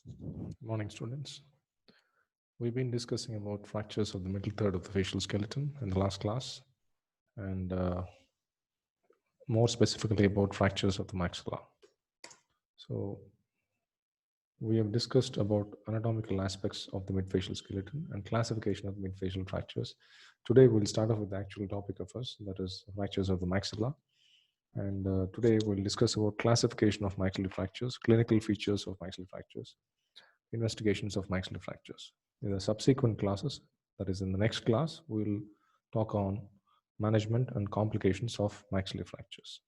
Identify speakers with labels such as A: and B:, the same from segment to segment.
A: Good morning, students. We've been discussing about fractures of the middle third of the facial skeleton in the last class, and more specifically about fractures of the maxilla. So we have discussed about anatomical aspects of the midfacial skeleton and classification of midfacial fractures. Today we'll start off with the actual topic of us, that is fractures of the maxilla. And today we'll discuss about classification of maxillary fractures, clinical features of maxillary fractures, investigations of maxillary fractures. In the subsequent classes, that is in the next class, we'll talk on management and complications of maxillary fractures.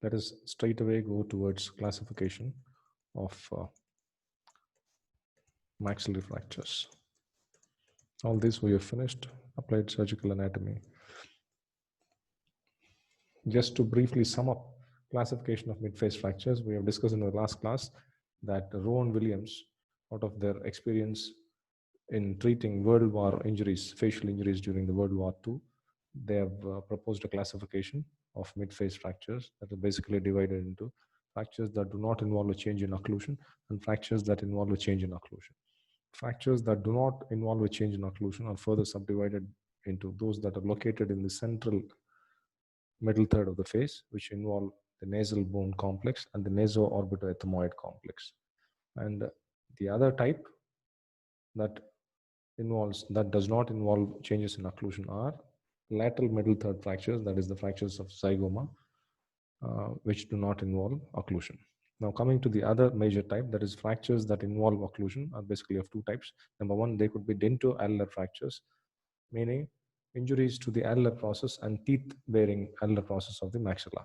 A: Let us straight away go towards classification of maxillary fractures. All this we have finished, applied surgical anatomy. Just to briefly sum up classification of midface fractures, we have discussed in the last class that Rowan Williams, out of their experience in treating World War injuries, facial injuries during the World War II, they have proposed a classification of midface fractures that are basically divided into fractures that do not involve a change in occlusion and fractures that involve a change in occlusion. Fractures that do not involve a change in occlusion are further subdivided into those that are located in the central middle third of the face, which involve the nasal bone complex and the naso-orbitoethmoid complex. And the other type that does not involve changes in occlusion are lateral middle third fractures, that is the fractures of zygoma, which do not involve occlusion. Now coming to the other major type, that is fractures that involve occlusion, are basically of two types. Number one, they could be dento-alveolar fractures, meaning injuries to the alveolar process and teeth-bearing alveolar process of the maxilla.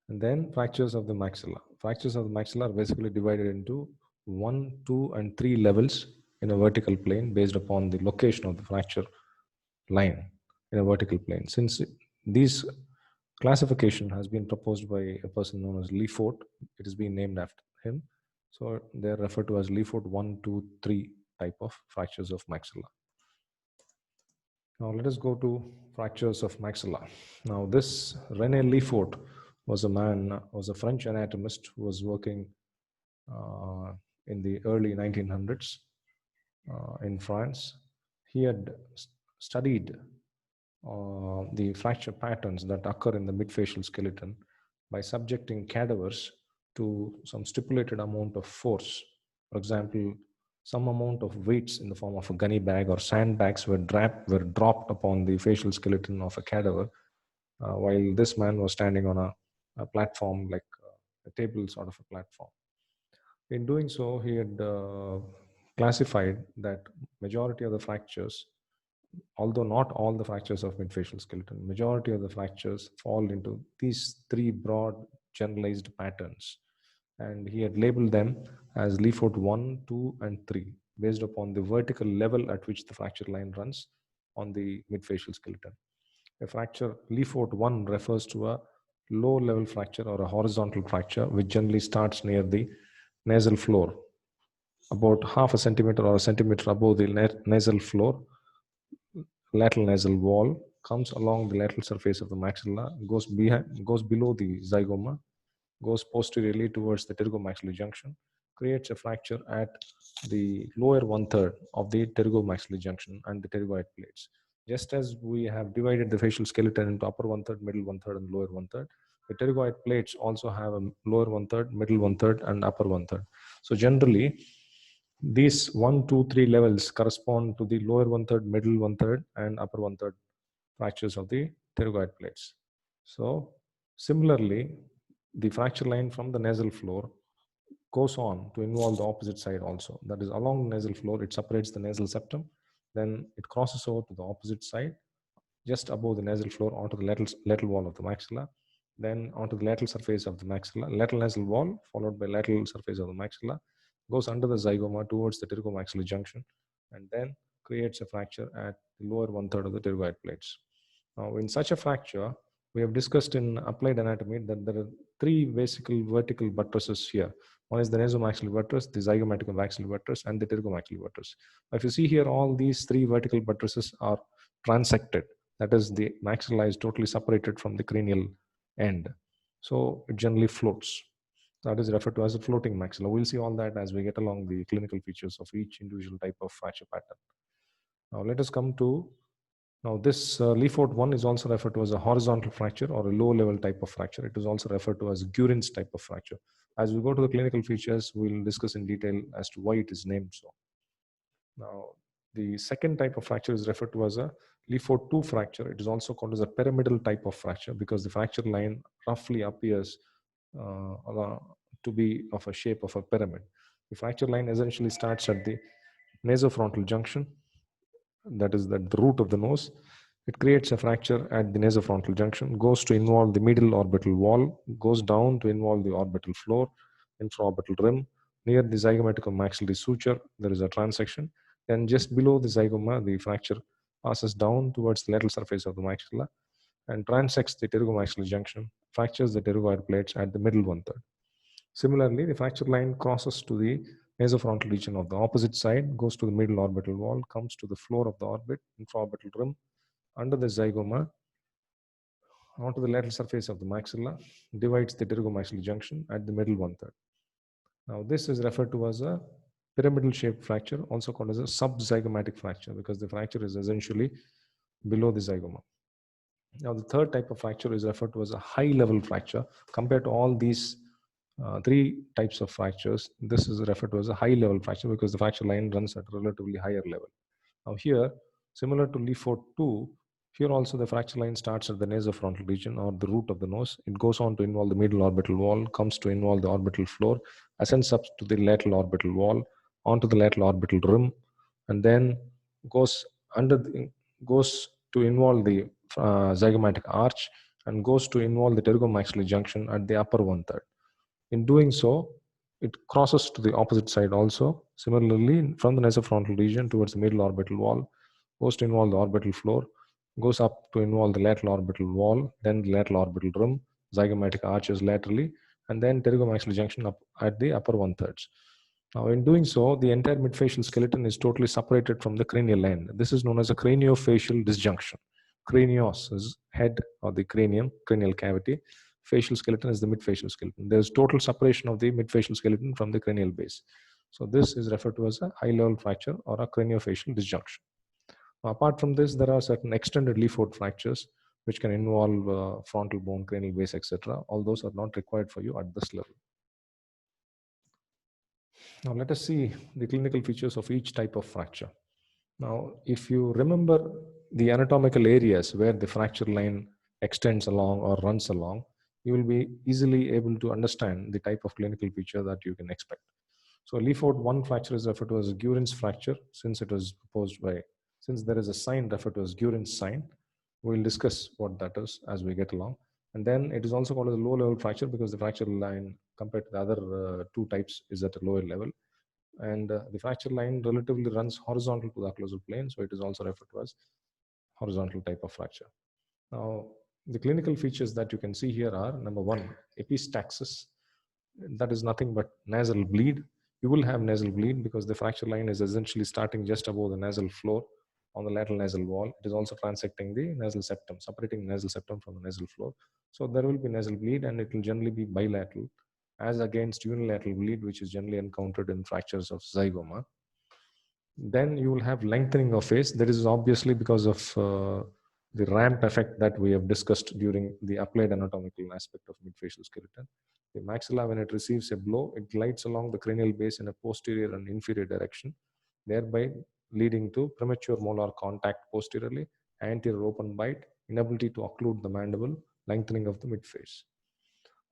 A: And then fractures of the maxilla. Fractures of the maxilla are basically divided into 1, 2, and 3 levels in a vertical plane based upon the location of the fracture line in a vertical plane. Since these classification has been proposed by a person known as Lefort, it is being named after him. So they are referred to as Lefort 1, 2, 3 type of fractures of maxilla. Now let us go to fractures of maxilla. Now this René Lefort was a French anatomist who was working in the early 1900s in France. He had studied the fracture patterns that occur in the midfacial skeleton by subjecting cadavers to some stipulated amount of force. For example, some amount of weights in the form of a gunny bag or sandbags were dropped upon the facial skeleton of a cadaver while this man was standing on a platform, like a table sort of a platform. In doing so, he had classified that majority of the fractures, although not all the fractures of midfacial skeleton, majority of the fractures fall into these three broad generalized patterns. And he had labeled them as Lefort 1, 2, and 3, based upon the vertical level at which the fracture line runs on the midfacial skeleton. A fracture Lefort 1 refers to a low level fracture or a horizontal fracture, which generally starts near the nasal floor, about half a centimeter or a centimeter above the nasal floor, lateral nasal wall, comes along the lateral surface of the maxilla, goes below the zygoma, goes posteriorly towards the pterygomaxillary junction, creates a fracture at the lower 1/3 of the pterygomaxillary junction and the pterygoid plates. Just as we have divided the facial skeleton into upper 1/3, middle 1/3, and lower 1/3, the pterygoid plates also have a lower 1/3, middle 1/3, and upper 1/3. So generally, these 1, 2, 3 levels correspond to the lower 1/3, middle 1/3, and upper 1/3 fractures of the pterygoid plates. So similarly, the fracture line from the nasal floor goes on to involve the opposite side also. That is, along the nasal floor, it separates the nasal septum, then it crosses over to the opposite side, just above the nasal floor onto the lateral wall of the maxilla, then onto the lateral surface of the maxilla, lateral nasal wall, followed by lateral surface of the maxilla, goes under the zygoma towards the pterygomaxillary junction, and then creates a fracture at the lower 1/3 of the pterygoid plates. Now, in such a fracture, we have discussed in applied anatomy that there are three basic vertical buttresses here. One is the nasomaxillary buttress, the zygomaticomaxillary buttress, and the pterygomaxillary buttress. If you see here, all these three vertical buttresses are transected. That is, the maxilla is totally separated from the cranial end. So it generally floats. That is referred to as a floating maxilla. We'll see all that as we get along the clinical features of each individual type of fracture pattern. Now let us come to, now this Leefort 1 is also referred to as a horizontal fracture or a low level type of fracture. It is also referred to as Guerin's type of fracture. As we go to the clinical features, we'll discuss in detail as to why it is named so. Now, the second type of fracture is referred to as a Leefort 2 fracture. It is also called as a pyramidal type of fracture because the fracture line roughly appears to be of a shape of a pyramid. The fracture line essentially starts at the nasofrontal junction, that is the root of the nose. It creates a fracture at the nasofrontal junction, goes to involve the middle orbital wall, goes down to involve the orbital floor, infraorbital rim. Near the zygomatico-maxillary suture, there is a transection. Then just below the zygoma, the fracture passes down towards the lateral surface of the maxilla and transects the pterygomaxillary junction, fractures the pterygoid plates at the middle one-third. Similarly, the fracture line crosses to the nasofrontal region of the opposite side, goes to the middle orbital wall, comes to the floor of the orbit, infraorbital rim, under the zygoma, onto the lateral surface of the maxilla, divides the pterygomaxillary junction at the middle one-third. Now, this is referred to as a pyramidal shaped fracture, also called as a subzygomatic fracture, because the fracture is essentially below the zygoma. Now, the third type of fracture is referred to as a high level fracture. Compared to all these three types of fractures, this is referred to as a high level fracture because the fracture line runs at a relatively higher level. Now here, similar to Leefort 2, here also the fracture line starts at the nasofrontal region or the root of the nose. It goes on to involve the middle orbital wall, comes to involve the orbital floor, ascends up to the lateral orbital wall, onto the lateral orbital rim, and then goes goes to involve the zygomatic arch and goes to involve the pterygomaxillary junction at the upper one-third. In doing so, it crosses to the opposite side also. Similarly, from the nasofrontal region towards the middle orbital wall, goes to involve the orbital floor, goes up to involve the lateral orbital wall, then the lateral orbital rim, zygomatic arches laterally, and then pterygomaxillary junction up at the upper one-thirds. Now, in doing so, the entire midfacial skeleton is totally separated from the cranial end. This is known as a craniofacial disjunction. Cranios is head or the cranium, cranial cavity. Facial skeleton is the midfacial skeleton. There is total separation of the midfacial skeleton from the cranial base. So this is referred to as a high-level fracture or a craniofacial disjunction. Now, apart from this, there are certain extended Leefort fractures which can involve frontal bone, cranial base, etc. All those are not required for you at this level. Now let us see the clinical features of each type of fracture. Now, if you remember the anatomical areas where the fracture line extends along or runs along, you will be easily able to understand the type of clinical feature that you can expect. So Leefort 1 fracture is referred to as Guerin's fracture since there is a sign referred to as Guerin's sign. We'll discuss what that is as we get along. And then it is also called as a low level fracture because the fracture line compared to the other two types is at a lower level. And the fracture line relatively runs horizontal to the occlusal plane, so it is also referred to as horizontal type of fracture. Now, the clinical features that you can see here are, number one, epistaxis. That is nothing but nasal bleed. You will have nasal bleed because the fracture line is essentially starting just above the nasal floor on the lateral nasal wall. It is also transecting the nasal septum, separating the nasal septum from the nasal floor. So there will be nasal bleed and it will generally be bilateral as against unilateral bleed, which is generally encountered in fractures of zygoma. Then you will have lengthening of face. That is obviously because of the ramp effect that we have discussed during the applied anatomical aspect of midfacial skeleton. The maxilla, when it receives a blow, it glides along the cranial base in a posterior and inferior direction, thereby leading to premature molar contact posteriorly, anterior open bite, inability to occlude the mandible, lengthening of the midface.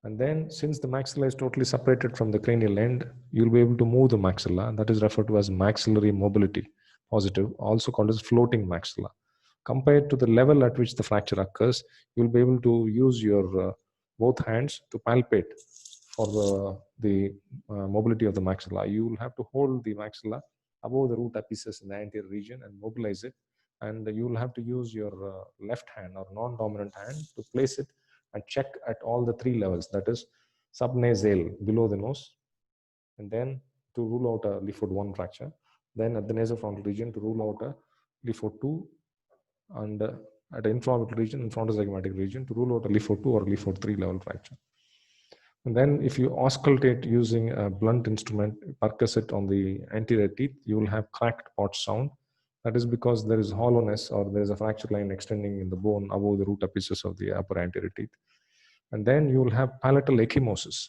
A: And then since the maxilla is totally separated from the cranial end, you'll be able to move the maxilla. That is referred to as maxillary mobility, positive, also called as floating maxilla. Compared to the level at which the fracture occurs, you'll be able to use your both hands to palpate for the mobility of the maxilla. You will have to hold the maxilla above the root apices in the anterior region and mobilize it. And you will have to use your left hand or non-dominant hand to place it and check at all the three levels, that is subnasal below the nose, and then to rule out a Leefort 1 fracture, then at the nasofrontal region to rule out a Leefort 2, and at the infraorbital region and frontozygomatic region to rule out a Leefort 2 or Leefort 3 level fracture. And then if you auscultate using a blunt instrument, percuss it on the anterior teeth, you will have cracked pot sound. That is because there is hollowness or there is a fracture line extending in the bone above the root apices of the upper anterior teeth. And then you will have palatal ecchymosis.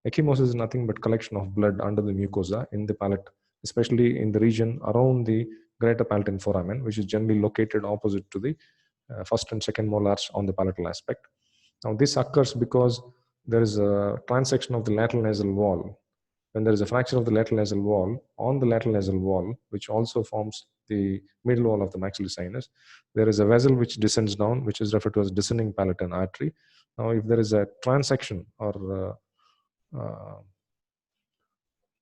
A: Ecchymosis is nothing but collection of blood under the mucosa in the palate, especially in the region around the greater palatine foramen, which is generally located opposite to the first and second molars on the palatal aspect. Now, this occurs because there is a transection of the lateral nasal wall. When there is a fracture of the lateral nasal wall, on the lateral nasal wall, which also forms the middle wall of the maxillary sinus, there is a vessel which descends down, which is referred to as descending palatine artery. Now, if there is a transection or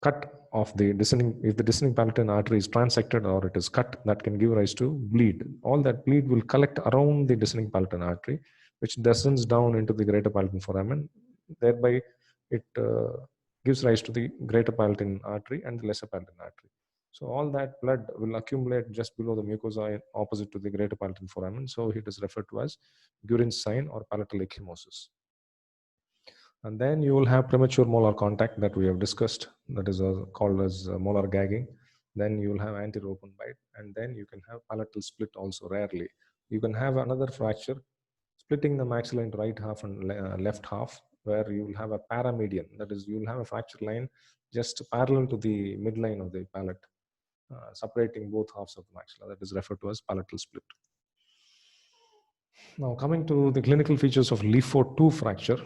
A: cut of the descending, if the descending palatine artery is transected or it is cut, that can give rise to bleed. All that bleed will collect around the descending palatine artery, which descends down into the greater palatine foramen. Thereby, it gives rise to the greater palatine artery and the lesser palatine artery. So all that blood will accumulate just below the mucosa opposite to the greater palatine foramen. So it is referred to as Guerin's sign or palatal ecchymosis. And then you will have premature molar contact that we have discussed, that is called as molar gagging. Then you will have anterior open bite, and then you can have palatal split also rarely. You can have another fracture, splitting the maxilla into right half and left half, where you will have a paramedian, that is, you will have a fracture line just parallel to the midline of the palate, separating both halves of the maxilla. That is referred to as palatal split. Now, coming to the clinical features of Lefort-2 fracture,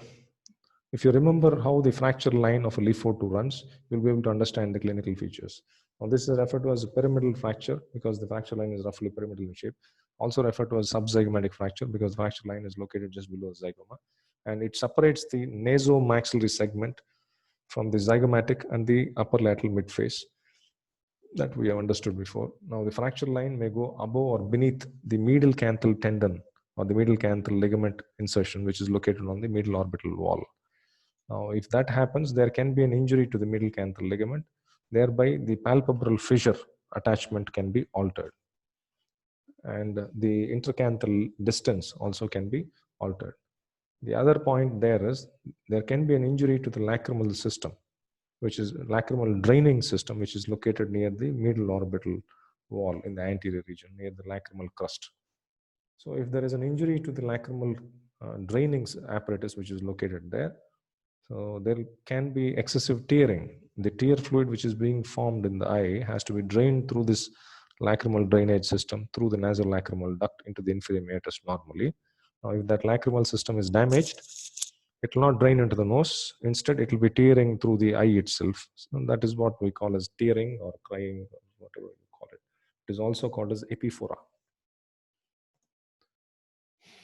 A: if you remember how the fracture line of a Lefort-2 runs, you'll be able to understand the clinical features. Now, this is referred to as a pyramidal fracture because the fracture line is roughly pyramidal in shape. Also referred to as subzygomatic fracture because the fracture line is located just below the zygoma. And it separates the nasomaxillary segment from the zygomatic and the upper lateral midface that we have understood before. Now, the fracture line may go above or beneath the medial canthal tendon or the medial canthal ligament insertion, which is located on the medial orbital wall. Now, if that happens, there can be an injury to the middle canthal ligament. Thereby, the palpebral fissure attachment can be altered. And the intercanthal distance also can be altered. The other point there is there can be an injury to the lacrimal system, which is lacrimal draining system, which is located near the middle orbital wall in the anterior region, near the lacrimal crust. So if there is an injury to the lacrimal draining apparatus, which is located there, so there can be excessive tearing. The tear fluid which is being formed in the eye has to be drained through this lacrimal drainage system through the nasolacrimal duct into the inferior meatus normally. Now, if that lacrimal system is damaged, it will not drain into the nose. Instead, it will be tearing through the eye itself. So that is what we call as tearing or crying, or whatever you call it. It is also called as epiphora.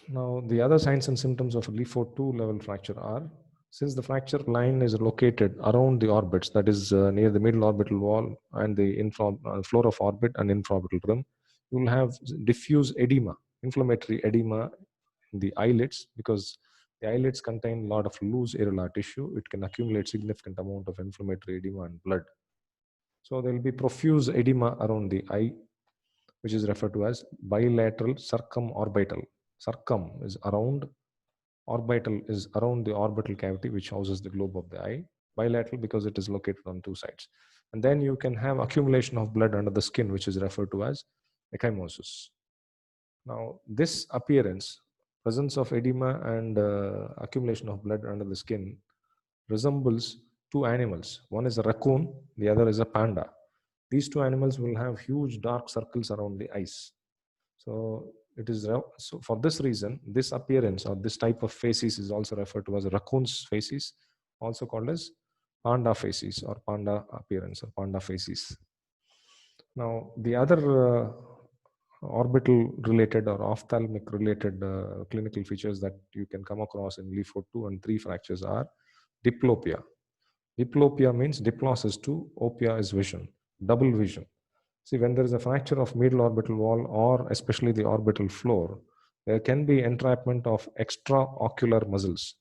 A: Now, the other signs and symptoms of a Lefort-2 level fracture are, since the fracture line is located around the orbits, that is near the middle orbital wall and the floor of orbit and infraorbital rim, you will have diffuse edema, inflammatory edema in the eyelids, because the eyelids contain a lot of loose areolar tissue. It can accumulate significant amount of inflammatory edema and blood. So there will be profuse edema around the eye, which is referred to as bilateral circumorbital. Circum is around, orbital is around the orbital cavity which houses the globe of the eye. Bilateral because it is located on two sides. And then you can have accumulation of blood under the skin, which is referred to as ecchymosis. Now, this appearance, presence of edema and accumulation of blood under the skin, resembles two animals. One is a raccoon, the other is a panda. These two animals will have huge dark circles around the eyes. So it is so for this reason, this appearance or this type of facies is also referred to as raccoon's facies, also called as panda facies or panda appearance or panda facies. Now, the other orbital related or ophthalmic related clinical features that you can come across in Lefort-2 and 3 fractures are diplopia. Diplopia means diplos is 2, opia is vision, double vision. See, when there is a fracture of middle orbital wall or especially the orbital floor, there can be entrapment of extraocular muscles,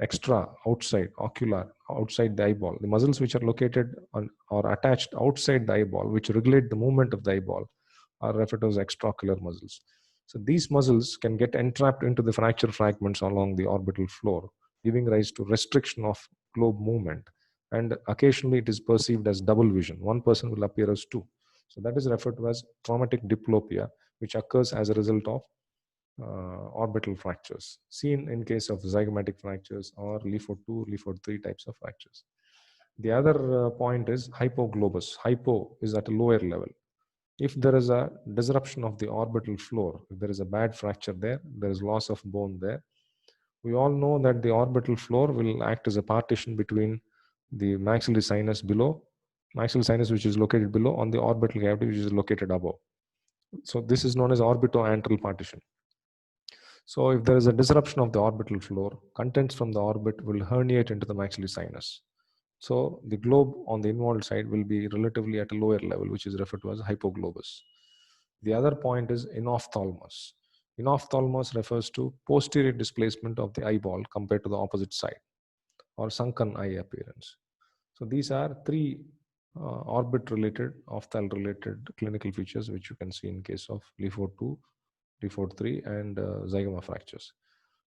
A: extra, outside, ocular, outside the eyeball. The muscles which are located on or attached outside the eyeball, which regulate the movement of the eyeball, are referred to as extraocular muscles. So these muscles can get entrapped into the fracture fragments along the orbital floor, giving rise to restriction of globe movement. And occasionally it is perceived as double vision. One person will appear as two. So that is referred to as traumatic diplopia, which occurs as a result of orbital fractures, seen in case of zygomatic fractures or Leeford 2, Leeford 3 types of fractures. The other point is hypoglobus. Hypo is at a lower level. If there is a disruption of the orbital floor, if there is a bad fracture there, there is loss of bone there. We all know that the orbital floor will act as a partition between the maxillary sinus below, maxillary sinus which is located below, on the orbital cavity which is located above. So this is known as orbito-antral partition. So if there is a disruption of the orbital floor, contents from the orbit will herniate into the maxillary sinus. So the globe on the involved side will be relatively at a lower level, which is referred to as hypoglobus. The other point is enophthalmos. Enophthalmos refers to posterior displacement of the eyeball compared to the opposite side, or sunken eye appearance. So these are three orbit-related, ophthal-related clinical features which you can see in case of Leeford 2, Leeford 3, and zygoma fractures.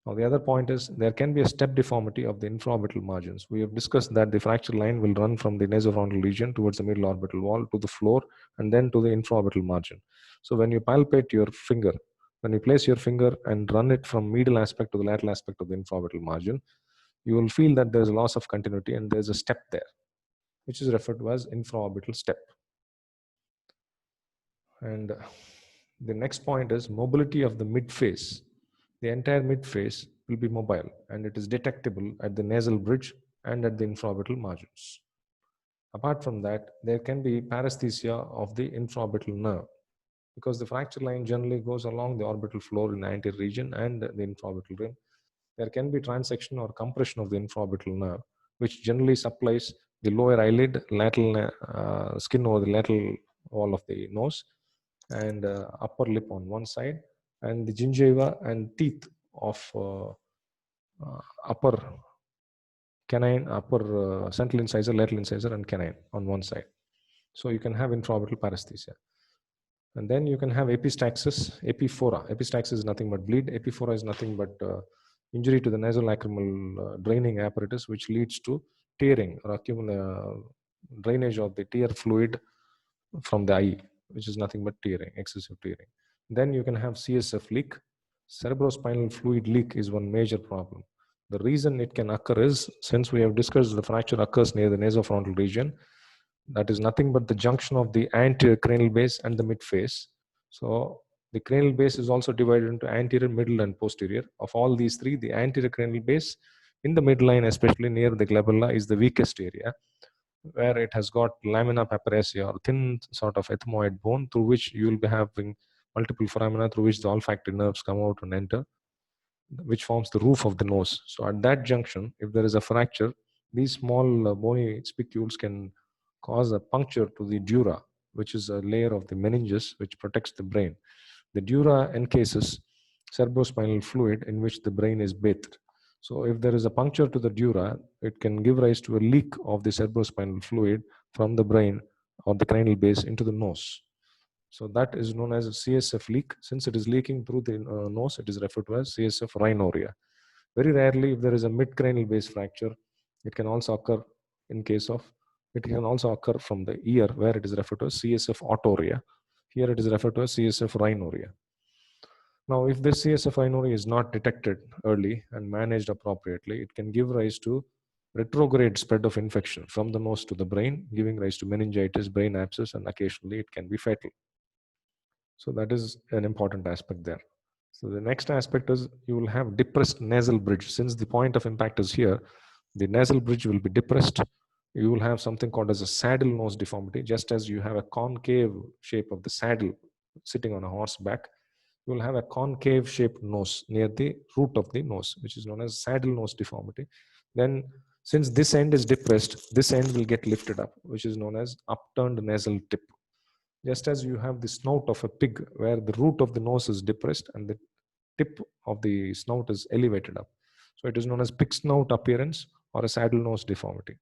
A: Now, the other point is there can be a step deformity of the infraorbital margins. We have discussed that the fracture line will run from the nasofrontal region towards the middle orbital wall to the floor and then to the infraorbital margin. So when you palpate your finger, when you place your finger and run it from medial aspect to the lateral aspect of the infraorbital margin, you will feel that there is a loss of continuity and there is a step there, which is referred to as infraorbital step. And the next point is mobility of the midface. The entire midface will be mobile and it is detectable at the nasal bridge and at the infraorbital margins. Apart from that, there can be paresthesia of the infraorbital nerve because the fracture line generally goes along the orbital floor in the anterior region and the infraorbital rim. There can be transection or compression of the infraorbital nerve, which generally supplies the lower eyelid, lateral skin over the lateral wall of the nose, and upper lip on one side, and the gingiva and teeth of upper canine, upper central incisor, lateral incisor, and canine on one side. So you can have infraorbital paresthesia. And then you can have epistaxis, epiphora. Epistaxis is nothing but bleed. Epiphora is nothing but injury to the nasolacrimal draining apparatus, which leads to tearing or drainage of the tear fluid from the eye, which is nothing but tearing, excessive tearing. Then you can have CSF leak. Cerebrospinal fluid leak is one major problem. The reason it can occur is, since we have discussed the fracture occurs near the nasofrontal region, that is nothing but the junction of the anterior cranial base and the midface. So the cranial base is also divided into anterior, middle, and posterior. Of all these three, the anterior cranial base in the midline, especially near the glabella, is the weakest area, where it has got lamina papyracea, or thin sort of ethmoid bone, through which you will be having multiple foramina through which the olfactory nerves come out and enter, which forms the roof of the nose. So at that junction, if there is a fracture, these small bony spicules can cause a puncture to the dura, which is a layer of the meninges which protects the brain. The dura encases cerebrospinal fluid in which the brain is bathed. So if there is a puncture to the dura, it can give rise to a leak of the cerebrospinal fluid from the brain or the cranial base into the nose. So that is known as a CSF leak. Since it is leaking through the nose, it is referred to as CSF rhinorrhea. Very rarely, if there is a midcranial base fracture, it can also occur in case of, it can also occur from the ear, where it is referred to as CSF otorrhea. Here it is referred to as CSF rhinorrhea. Now, if this CSF rhinorrhea is not detected early and managed appropriately, it can give rise to retrograde spread of infection from the nose to the brain, giving rise to meningitis, brain abscess, and occasionally it can be fatal. So that is an important aspect there. So the next aspect is you will have depressed nasal bridge. Since the point of impact is here, the nasal bridge will be depressed. You will have something called as a saddle nose deformity. Just as you have a concave shape of the saddle sitting on a horse back, you will have a concave shaped nose near the root of the nose, which is known as saddle nose deformity. Then since this end is depressed, this end will get lifted up, which is known as upturned nasal tip. Just as you have the snout of a pig where the root of the nose is depressed and the tip of the snout is elevated up. So it is known as pig snout appearance or a saddle nose deformity.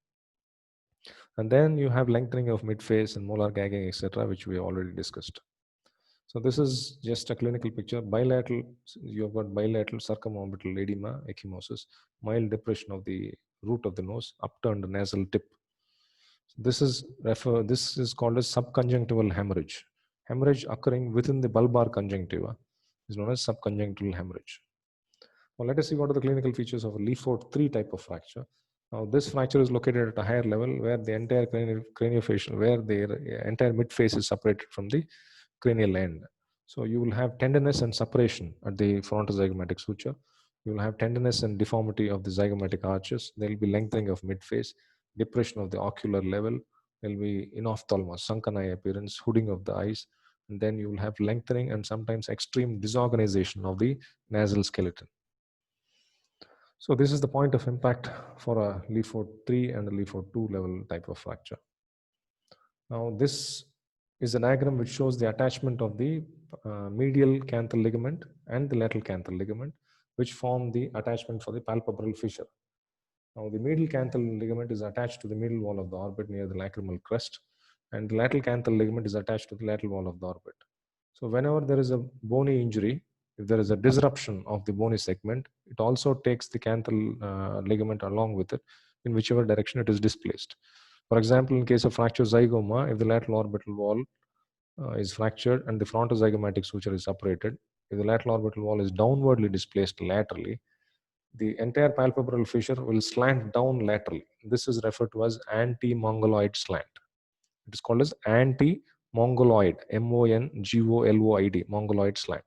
A: And then you have lengthening of midface and molar gagging, etc., which we already discussed. So this is just a clinical picture. Bilateral, you have got bilateral circumorbital edema, ecchymosis, mild depression of the root of the nose, upturned nasal tip. This is called as subconjunctival hemorrhage. Hemorrhage occurring within the bulbar conjunctiva is known as subconjunctival hemorrhage. Now let us see what are the clinical features of a Leefort 3 type of fracture. Now this fracture is located at a higher level where the entire craniofacial, where the entire midface is separated from the cranial end. So you will have tenderness and suppression at the frontozygomatic suture. You will have tenderness and deformity of the zygomatic arches. There will be lengthening of midface, depression of the ocular level. There will be inophthalmos, sunken eye appearance, hooding of the eyes. And then you will have lengthening and sometimes extreme disorganization of the nasal skeleton. So this is the point of impact for a Leefort 3 and a Leefort 2 level type of fracture. Now this is a diagram which shows the attachment of the medial canthal ligament and the lateral canthal ligament, which form the attachment for the palpebral fissure. Now the medial canthal ligament is attached to the middle wall of the orbit near the lacrimal crest, and the lateral canthal ligament is attached to the lateral wall of the orbit. So whenever there is a bony injury, if there is a disruption of the bony segment, it also takes the canthal ligament along with it in whichever direction it is displaced. For example, in case of fracture zygoma, if the lateral orbital wall is fractured and the frontozygomatic suture is separated, if the lateral orbital wall is downwardly displaced laterally, the entire palpebral fissure will slant down laterally. This is referred to as anti-mongoloid slant. It is called as anti-mongoloid, MONGOLOID, mongoloid slant.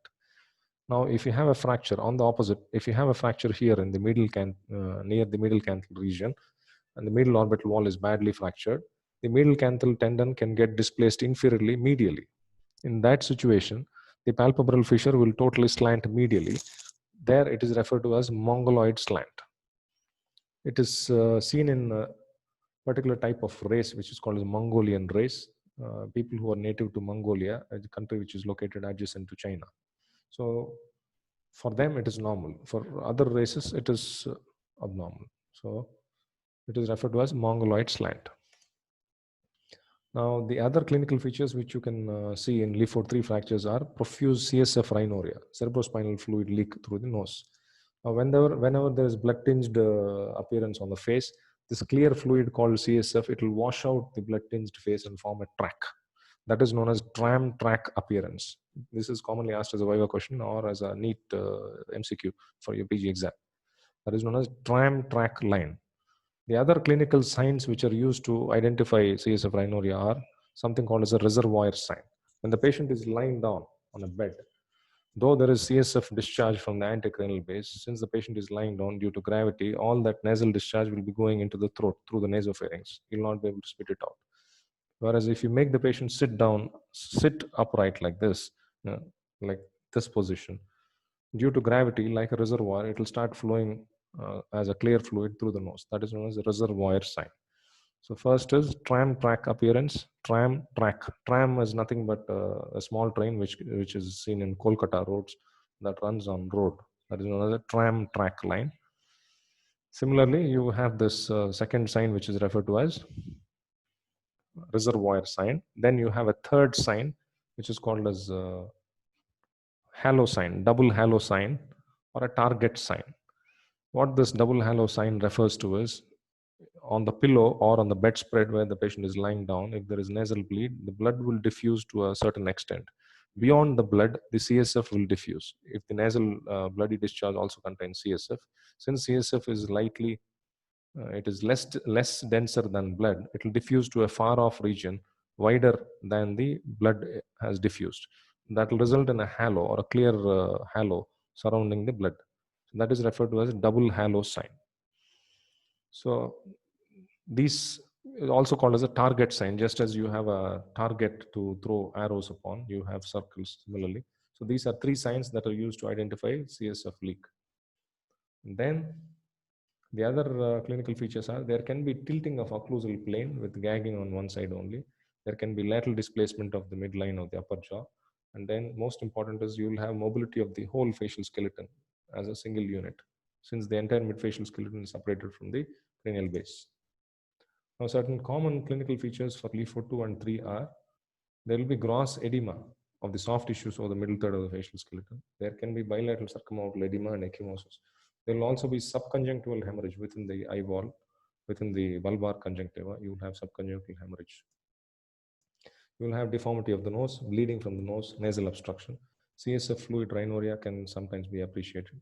A: Now, if you have a fracture on the opposite, if you have a fracture here in the near the middle canthal region, and the middle orbital wall is badly fractured, the middle canthal tendon can get displaced inferiorly medially. In that situation, the palpebral fissure will totally slant medially. There, it is referred to as mongoloid slant. It is seen in a particular type of race, which is called as Mongolian race. People who are native to Mongolia, a country which is located adjacent to China. So for them, it is normal. For other races, it is abnormal. So it is referred to as mongoloid slant. Now, the other clinical features which you can see in Leefort 3 fractures are profuse CSF rhinorrhea, cerebrospinal fluid leak through the nose. Now, whenever there is blood-tinged appearance on the face, this clear fluid called CSF, it will wash out the blood-tinged face and form a track. That is known as tram track appearance. This is commonly asked as a Viva question or as a neat MCQ for your PG exam. That is known as tram track line. The other clinical signs which are used to identify CSF rhinorrhea are something called as a reservoir sign. When the patient is lying down on a bed, though there is CSF discharge from the anticranial base, since the patient is lying down due to gravity, all that nasal discharge will be going into the throat through the nasopharynx. He will not be able to spit it out. Whereas if you make the patient sit down, sit upright like this, like this position, due to gravity, like a reservoir, it will start flowing as a clear fluid through the nose. That is known as a reservoir sign. So first is tram track appearance. Tram track. Tram is nothing but a small train which is seen in Kolkata roads that runs on road. That is known as a tram track line. Similarly, you have this second sign which is referred to as reservoir sign. Then you have a third sign which is called as halo sign, double halo sign, or a target sign. What this double halo sign refers to is on the pillow or on the bedspread where the patient is lying down, if there is nasal bleed, the blood will diffuse to a certain extent. Beyond the blood, the CSF will diffuse. If the nasal bloody discharge also contains CSF, since CSF is lightly, it is less denser than blood, it will diffuse to a far off region wider than the blood has diffused. That will result in a halo or a clear halo surrounding the blood. That is referred to as double halo sign. So these is also called as a target sign. Just as you have a target to throw arrows upon, you have circles similarly. So these are three signs that are used to identify CSF leak. And then the other clinical features are there can be tilting of occlusal plane with gagging on one side only. There can be lateral displacement of the midline of the upper jaw. And then most important is you will have mobility of the whole facial skeleton as a single unit, since the entire midfacial skeleton is separated from the cranial base. Now, certain common clinical features for Leefort 2 and 3 are there will be gross edema of the soft tissues or the middle third of the facial skeleton. There can be bilateral circumorbital edema and ecchymosis. There will also be subconjunctival hemorrhage within the eye wall, within the bulbar conjunctiva. You will have subconjunctival hemorrhage. You will have deformity of the nose, bleeding from the nose, nasal obstruction. CSF fluid rhinorrhea can sometimes be appreciated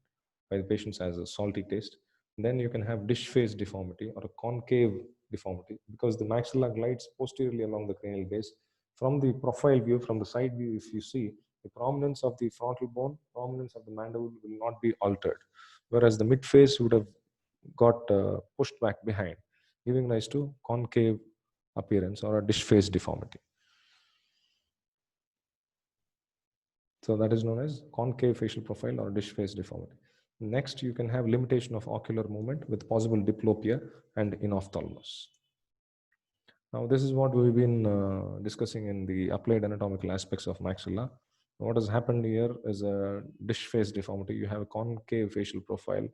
A: by the patients as a salty taste. Then you can have dish face deformity or a concave deformity because the maxilla glides posteriorly along the cranial base. From the profile view, from the side view, if you see, the prominence of the frontal bone, prominence of the mandible will not be altered, whereas the mid face would have got pushed back behind, giving rise to concave appearance or a dish face deformity. So that is known as concave facial profile or dish face deformity. Next, you can have limitation of ocular movement with possible diplopia and inophthalmos. Now, this is what we've been discussing in the applied anatomical aspects of maxilla. What has happened here is a dish face deformity. You have a concave facial profile.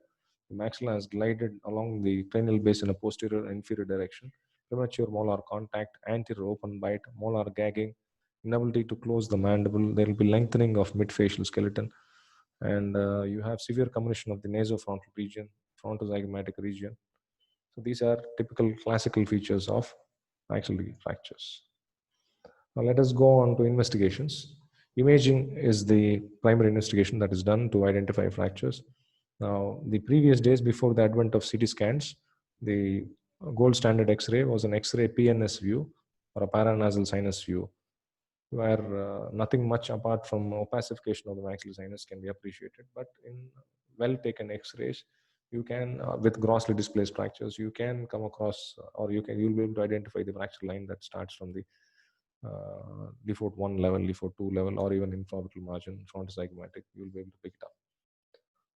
A: The maxilla has glided along the cranial base in a posterior and inferior direction. Premature molar contact, anterior open bite, molar gagging, inability to close the mandible. There will be lengthening of mid-facial skeleton, and you have severe comminution of the nasofrontal region, frontozygomatic region. So these are typical classical features of maxillary fractures. Now let us go on to investigations. Imaging is the primary investigation that is done to identify fractures. Now, the previous days before the advent of CT scans, the gold standard X-ray was an X-ray PNS view or a paranasal sinus view, where nothing much apart from opacification of the maxillary sinus can be appreciated. But in well taken X-rays, you can, with grossly displaced fractures, you can come across, or you'll be able to identify the fracture line that starts from the Lefort 1 level, Lefort 2 level, or even infraorbital margin, frontozygomatic. You'll be able to pick it up.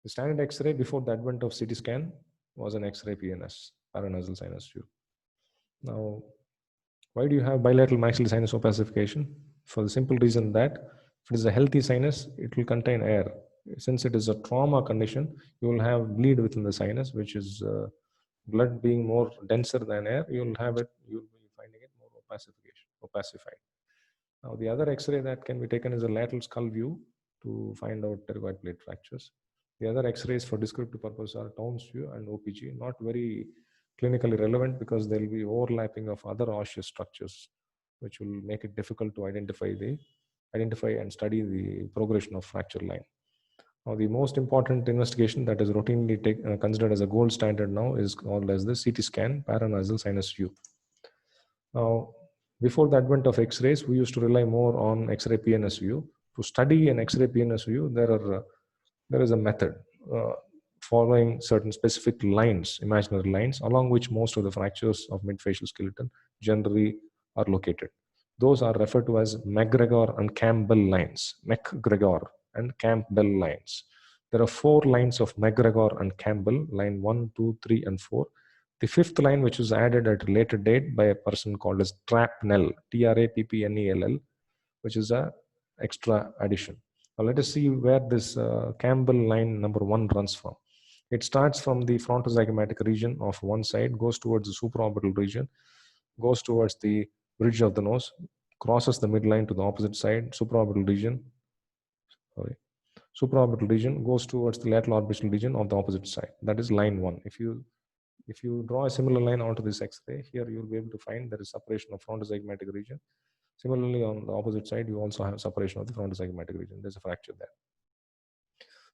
A: The standard X-ray before the advent of CT scan was an X-ray PNS, paranasal sinus view. Now, why do you have bilateral maxillary sinus opacification? For the simple reason that if it is a healthy sinus, it will contain air. Since it is a trauma condition, you will have bleed within the sinus, which is blood being more denser than air. You will have it. You will be finding it more opacified. Now, the other X-ray that can be taken is a lateral skull view to find out pterygoid plate fractures. The other X-rays for descriptive purpose are Townes view and OPG, not very clinically relevant because there will be overlapping of other osseous structures, which will make it difficult to identify and study the progression of fracture line. Now, the most important investigation that is routinely considered as a gold standard now is called as the CT scan, paranasal sinus view. Now, before the advent of X-rays, we used to rely more on X-ray PNS view. To study an X-ray PNS view, there is a method following certain specific lines, imaginary lines, along which most of the fractures of midfacial skeleton generally are located. Those are referred to as McGregor and Campbell lines. McGregor and Campbell lines. There are 4 lines of McGregor and Campbell, line 1, 2, 3, and 4. The 5th line, which was added at a later date by a person called as Trapnell, Trappnell, which is a extra addition. Now let us see where this Campbell line number 1 runs from. It starts from the frontozygomatic region of one side, goes towards the supraorbital region, goes towards the bridge of the nose, crosses the midline to the opposite side, supraorbital region goes towards the lateral orbital region of the opposite side. That is line 1. If you draw a similar line onto this X-ray, here you will be able to find there is separation of frontozygomatic region. Similarly, on the opposite side, you also have separation of the frontozygomatic region. There's a fracture there.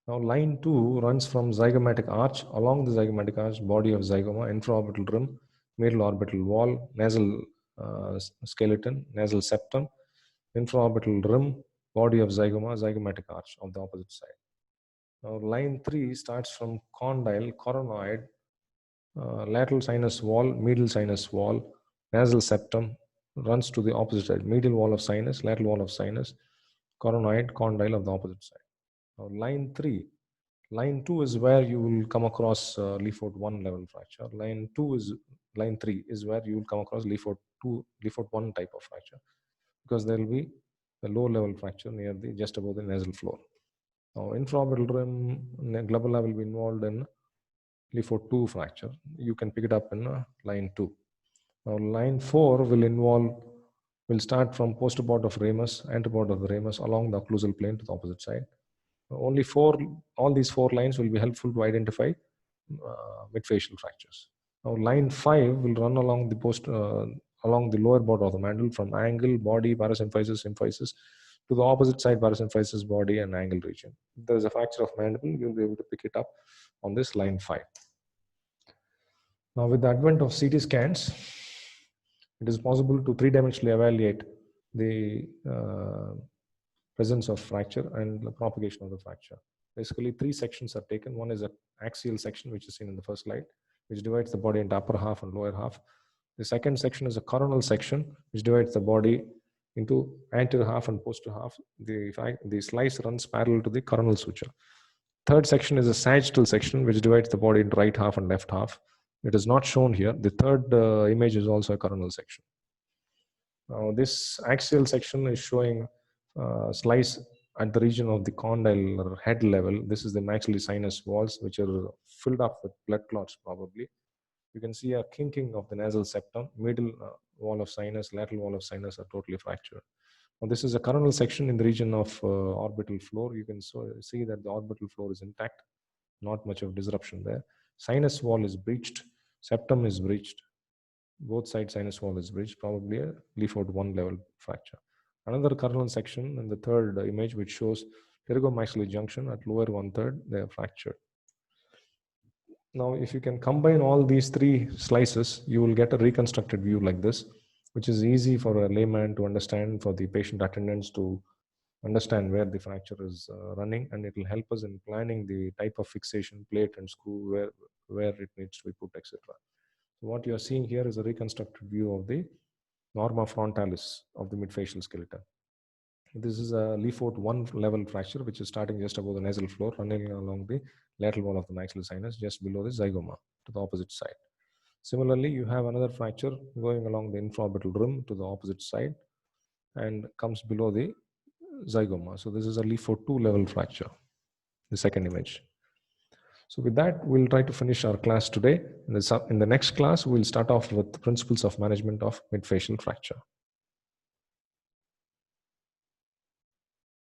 A: Now, line 2 runs from zygomatic arch, along the zygomatic arch, body of zygoma, infraorbital rim, middle orbital wall, nasal skeleton, nasal septum, infraorbital rim, body of zygoma, zygomatic arch of the opposite side. Now, line 3 starts from condyle, coronoid, lateral sinus wall, medial sinus wall, nasal septum, runs to the opposite side, medial wall of sinus, lateral wall of sinus, coronoid, condyle of the opposite side. Now, line 2 is where you will come across Lefort 1 level fracture. Line 3 is where you will come across Lefort 1 type of fracture, because there will be the low level fracture near just above the nasal floor. Now, infraorbital rim glabella will be involved in Lefort 2 fracture. You can pick it up in line 2. Now, line 4 will involve We'll start from postoport of ramus, anteport of the ramus along the occlusal plane to the opposite side. All these four lines will be helpful to identify midfacial fractures. Now, line 5 will run along along the lower border of the mantle from angle, body, parasymphysis, symphysis to the opposite side, parasymphysis, body, and angle region. If there's a fracture of mandible, you'll be able to pick it up on this line 5. Now, with the advent of CT scans, it is possible to three-dimensionally evaluate the presence of fracture and the propagation of the fracture. Basically, three sections are taken. One is an axial section, which is seen in the first slide, which divides the body into upper half and lower half. The second section is a coronal section, which divides the body into anterior half and posterior half. The slice runs parallel to the coronal suture. Third section is a sagittal section, which divides the body into right half and left half. It is not shown here. The third image is also a coronal section. Now, this axial section is showing slice at the region of the condyle or head level. This is the maxillary sinus walls, which are filled up with blood clots probably. You can see a kinking of the nasal septum. Middle wall of sinus, lateral wall of sinus are totally fractured. Now, this is a coronal section in the region of orbital floor. You can see that the orbital floor is intact, not much of disruption there. Sinus wall is breached, septum is breached, both sides sinus wall is breached, probably a Leeford 1 level fracture. Another coronal section in the third image, which shows pterygomaxillary junction at lower 1/3, they are fractured. Now, if you can combine all these three slices, you will get a reconstructed view like this, which is easy for a layman to understand, for the patient attendants to understand where the fracture is running, and it will help us in planning the type of fixation, plate and screw, where it needs to be put, etc. So what you are seeing here is a reconstructed view of the norma frontalis of the midfacial skeleton. This is a Leeford 1 level fracture, which is starting just above the nasal floor, running along the lateral wall of the maxillary sinus, just below the zygoma to the opposite side. Similarly, you have another fracture going along the infraorbital rim to the opposite side and comes below the zygoma. So this is a Leeford 2 level fracture, the second image. So with that, we'll try to finish our class today. In the next class, we'll start off with the principles of management of midfacial fracture.